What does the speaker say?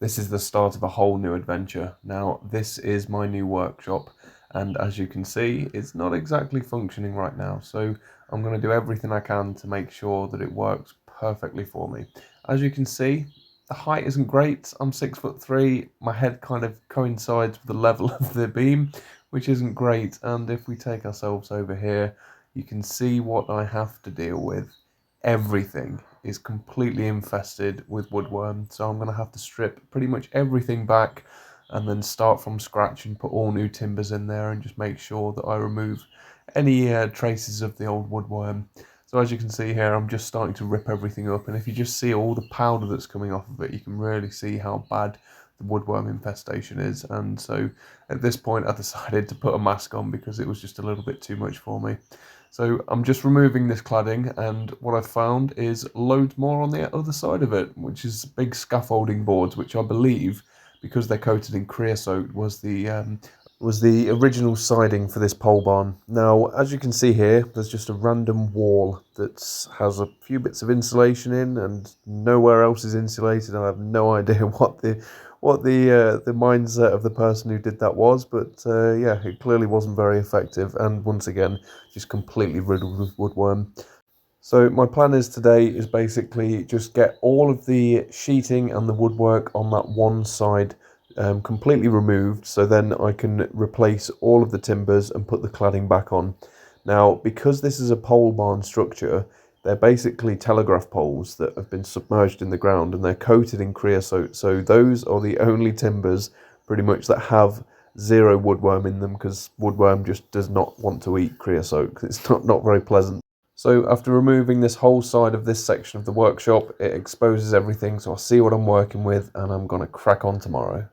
This is the start of a whole new adventure. Now, this is my new workshop, and as you can see, it's not exactly functioning right now, so I'm going to do everything I can to make sure that it works perfectly for me. As you can see, the height isn't great. I'm 6'3". My head kind of coincides with the level of the beam, which isn't great. And if we take ourselves over here, you can see what I have to deal with. Everything is completely infested with woodworm, so I'm going to have to strip pretty much everything back and then start from scratch and put all new timbers in there and just make sure that I remove any traces of the old woodworm. So as you can see here, I'm just starting to rip everything up, and if you just see all the powder that's coming off of it, you can really see how bad the woodworm infestation is. And so at this point I decided to put a mask on because it was just a little bit too much for me. So I'm just removing this cladding, and what I've found is loads more on the other side of it, which is big scaffolding boards, which I believe, because they're coated in creosote, was the original siding for this pole barn. Now, as you can see here, there's just a random wall that has a few bits of insulation in, and nowhere else is insulated. I have no idea what the mindset of the person who did that was, but yeah, it clearly wasn't very effective, and once again, just completely riddled with woodworm. So my plan is today is basically just get all of the sheeting and the woodwork on that one side completely removed, so then I can replace all of the timbers and put the cladding back on. Now, because this is a pole barn structure, they're basically telegraph poles that have been submerged in the ground, and they're coated in creosote. So those are the only timbers pretty much that have zero woodworm in them, because woodworm just does not want to eat creosote. It's not very pleasant. So after removing this whole side of this section of the workshop, it exposes everything, so I'll see what I'm working with, and I'm going to crack on tomorrow.